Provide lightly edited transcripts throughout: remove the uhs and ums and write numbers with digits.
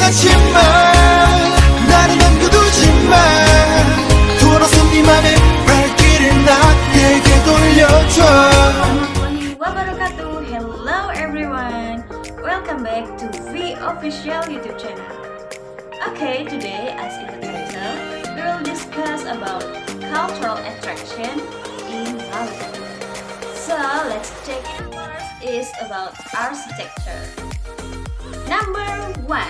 하지 마 나를 남겨두지 마 돌아서 네 맘의 발길을 나에게 돌려줘 Warahmatullahi wabarakatuh. Hello everyone. Welcome back to V Official YouTube channel. Okay, today as in the title, we will discuss about cultural attraction in Maluku. So let's check it first is about architecture. Number 1.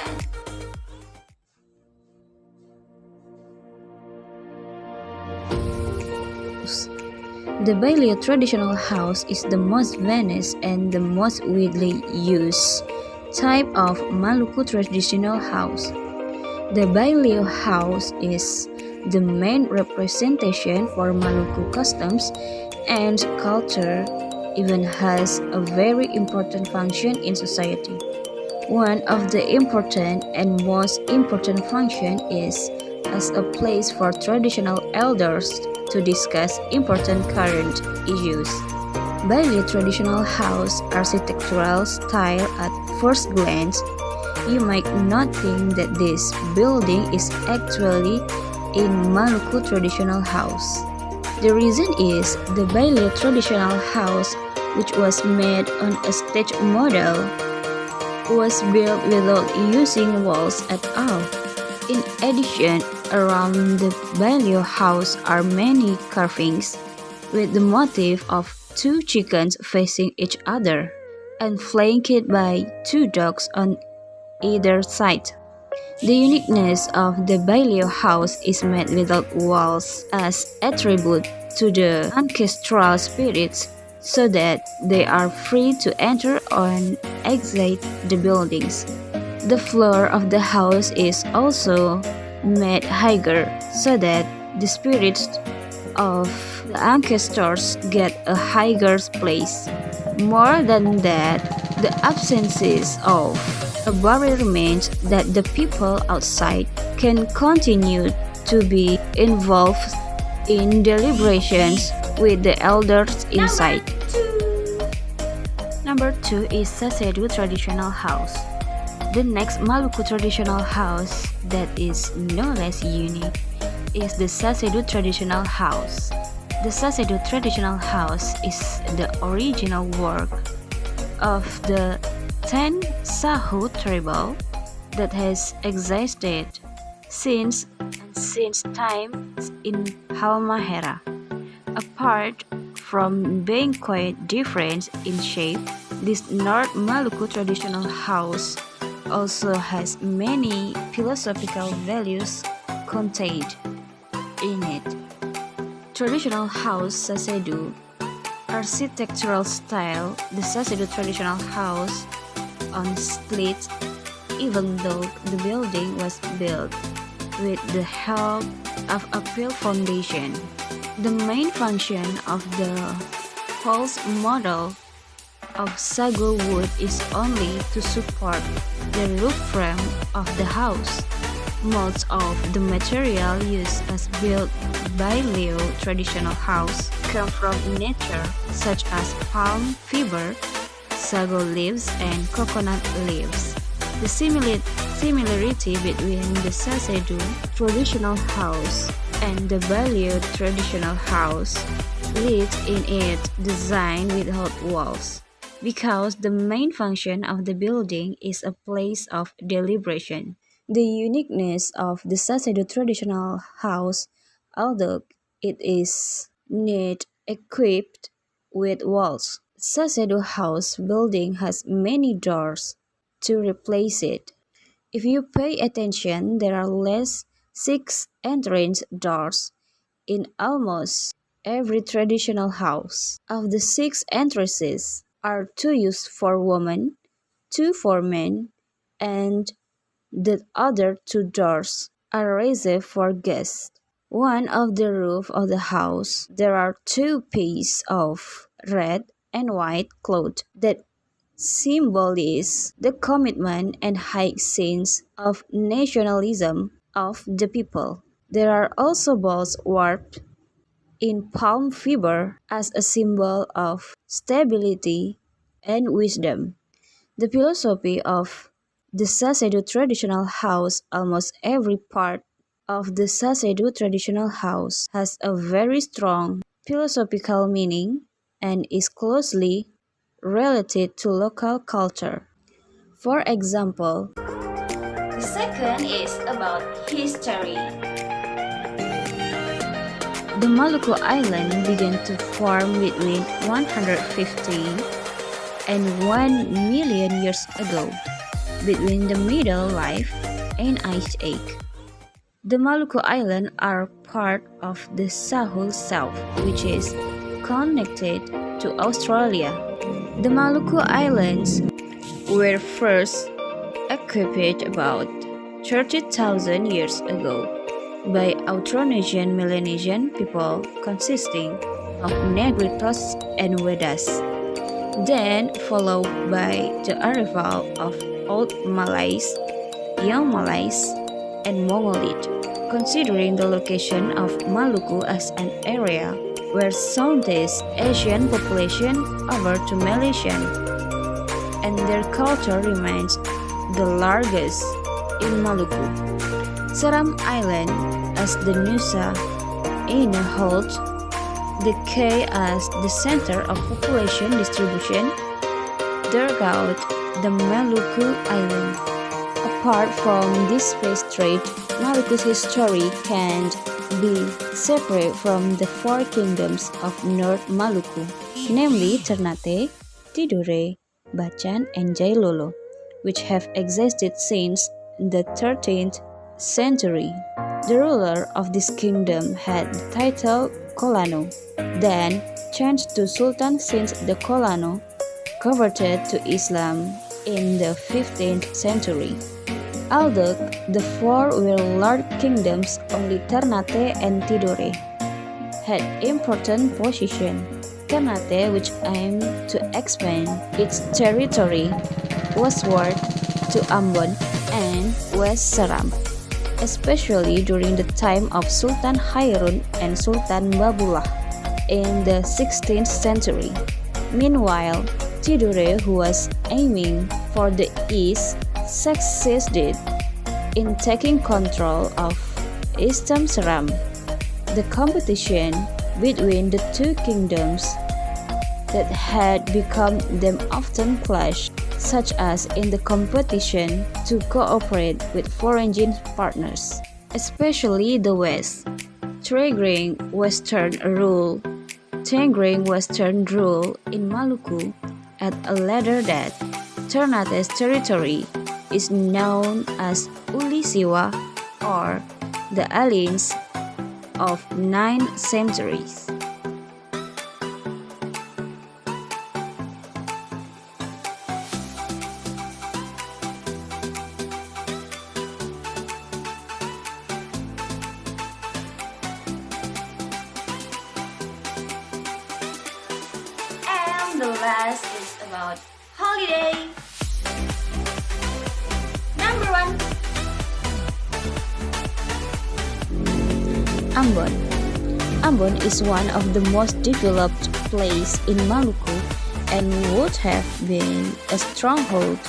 The Bailey traditional house is the most famous and the most widely used type of Maluku traditional house. The Bailey house is the main representation for Maluku customs and culture, even has a very important function in society. One of the important and most important function is as a place for traditional elders to discuss important current issues. Bailey traditional house architectural style at first glance, you might not think that this building is actually in Maluku traditional house. The reason is the Bailey traditional house, which was made on a stage model, was built without using walls at all. In addition, around the Bailey house are many carvings with the motif of two chickens facing each other and flanked by two dogs on either side. The uniqueness of the Bailey house is made without walls as a tribute to the ancestral spirits so that they are free to enter and exit the buildings. The floor of the house is also made higher so that the spirits of the ancestors get a higher place. More than that, the absences of a barrier means that the people outside can continue to be involved in deliberations with the elders inside. Number 2 is Sasedu traditional house. The next Maluku traditional house that is no less unique is the Sasedu traditional house. The Sasedu traditional house is the original work of the 10 Sahu tribe that has existed since times in Halmahera. Apart from being quite different in shape, this North Maluku traditional house also has many philosophical values contained in it. Traditional house Sasedu architectural style, the Sasedu traditional house on stilts, even though the building was built with the help of a pile foundation. The main function of the false model of sago wood is only to support the roof frame of the house. Most of the material used as built by Leo traditional house come from nature, such as palm fiber, sago leaves, and coconut leaves. The similarity between the Sasedu traditional house and the Balio traditional house lies in its design without walls, because the main function of the building is a place of deliberation. The uniqueness of the Sasedu traditional house, although it is not equipped with walls, Sasedu house building has many doors to replace it. If you pay attention, there are less 6 entrance doors in almost every traditional house. Of the 6 entrances are 2 used for women, 2 for men, and the other 2 doors are reserved for guests. One of the roof of the house, there are 2 pieces of red and white cloth that symbolize the commitment and high sense of nationalism of the people. There are also balls warped in palm fiber as a symbol of stability and wisdom. The philosophy of The Sasedu traditional house, almost every part of the Sasedu traditional house has a very strong philosophical meaning and is closely related to local culture. For example, The second is about history. the Maluku Island began to form between 150 and 1 million years ago, between the Middle Life and Ice Age. The Maluku Islands are part of the Sahul Self, which is connected to Australia. The Maluku Islands were first occupied about 30,000 years ago by Austronesian Melanesian people consisting of Negritos and Vedas, then followed by the arrival of Old Malays, Young Malays, and Mongolid. Considering the location of Maluku as an area where Southeast Asian population over to Malaysian, and their culture remains the largest in Maluku. Seram Island as the Nusa Ina holds the K as the center of population distribution, throughout the Maluku Island. Apart from this space trade, Maluku's history can't be separate from the four kingdoms of North Maluku, namely Ternate, Tidore, Bacan, and Jailolo, which have existed since the 13th century. The ruler of this kingdom had the title Kolano, then changed to Sultan since the Kolano converted to Islam in the 15th century. Although the four were large kingdoms, only Ternate and Tidore had important position. Ternate, which aimed to expand its territory westward to Ambon and West Seram, especially during the time of Sultan Hairun and Sultan Babullah in the 16th century. Meanwhile, Tidore, who was aiming for the east, succeeded in taking control of Eastern Seram. The competition between the two kingdoms that had become them often clashed, such as in the competition to cooperate with foreign partners, especially the West, triggering Western rule in Maluku at a later date. Ternate's territory is known as Ulisiwa or the Alliance of 9 centuries. And the last is about holiday. Number 1. Ambon. Ambon is one of the most developed places in Maluku and would have been a stronghold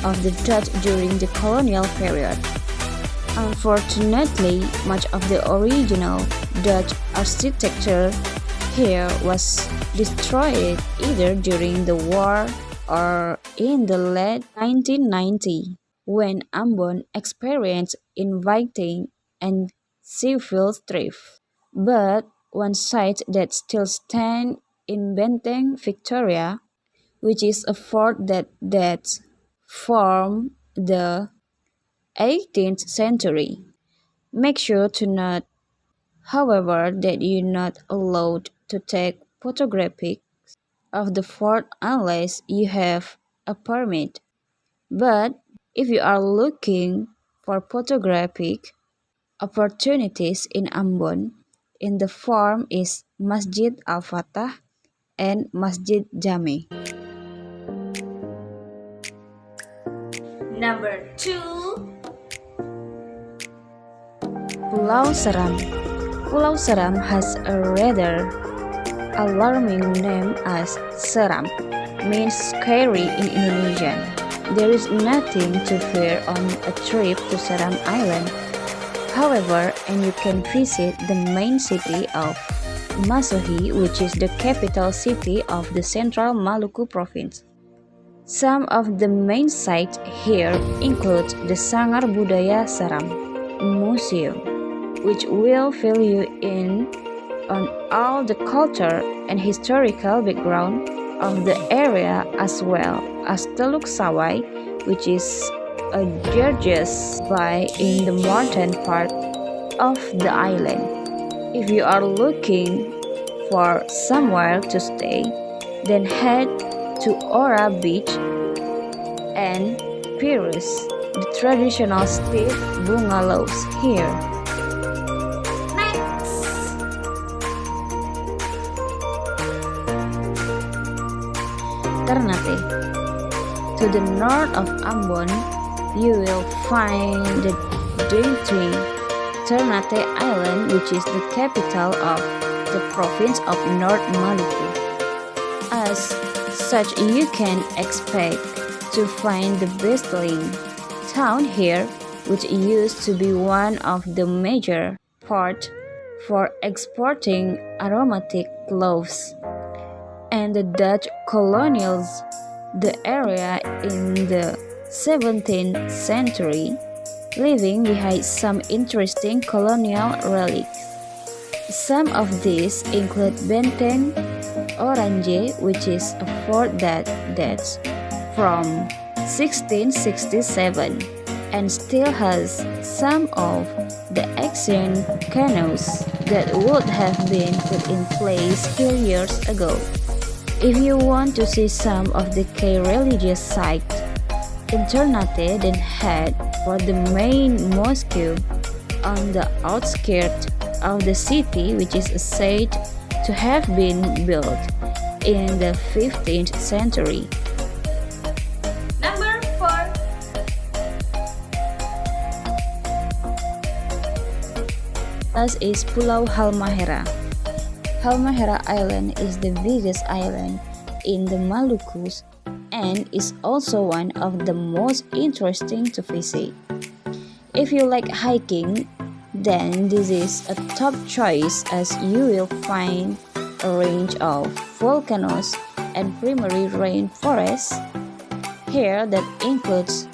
of the Dutch during the colonial period. Unfortunately, much of the original Dutch architecture here was destroyed either during the war or in the late 1990s, when Ambon experienced inviting and civil strife. But one site that still stands in Benteng, Victoria, which is a fort that dates from the 18th century. Make sure to note, however, that you're not allowed to take photographic of the fort unless you have a permit. But if you are looking for photographic opportunities in Ambon, in the form is Masjid Al-Fatah and Masjid Jame. Number 2. Pulau Seram. Pulau Seram has a rather alarming name as Seram, means scary in Indonesian. there is nothing to fear on a trip to Seram Island. However, and you can visit the main city of Masohi, which is the capital city of the Central Maluku province. Some of the main sites here include the Sanggar Budaya Seram Museum, which will fill you in on all the culture and historical background of the area, as well as Teluk Sawai, which is a gorgeous bay in the northern part of the island. If you are looking for somewhere to stay, then head to Ora Beach and Pirus, the traditional stiff bungalows here. Next! Ternate. To the north of Ambon, you will find the dainty Ternate Island, which is the capital of the province of North Maluku. As such, you can expect to find the bustling town here, which used to be one of the major ports for exporting aromatic cloves. And the Dutch colonials the area in the 17th century, leaving behind some interesting colonial relics. Some of these include Benteng Orange, which is a fort that dates from 1667 and still has some of the ancient canoes that would have been put in place few years ago. If you want to see some of the key religious sites in Ternate, then head for the main mosque on the outskirts of the city, which is said to have been built in the 15th century. Number 4. Last is Pulau Halmahera. Halmahera Island is the biggest island in the Malukus and is also one of the most interesting to visit. If you like hiking, then this is a top choice, as you will find a range of volcanoes and primary rainforests here that includes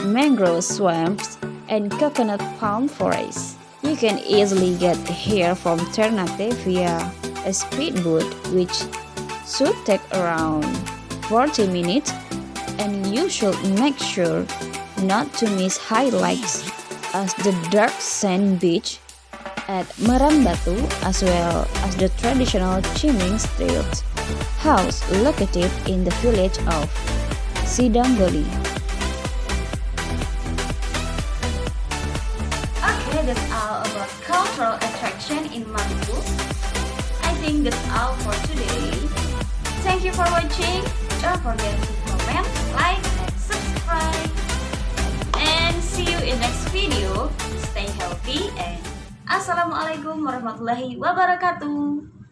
mangrove swamps and coconut palm forests. You can easily get here from Ternate via a speedboat, which should take around 40 minutes, and you should make sure not to miss highlights as the dark sand beach at Marambatu, as well as the traditional Chiming Street house located in the village of Sidanggoli. Okay, that's all about cultural attraction in Maluku. I think that's all for today. Thank you for watching. Don't forget to comment, like, and subscribe. And see you in next video. Stay healthy and Assalamualaikum warahmatullahi wabarakatuh.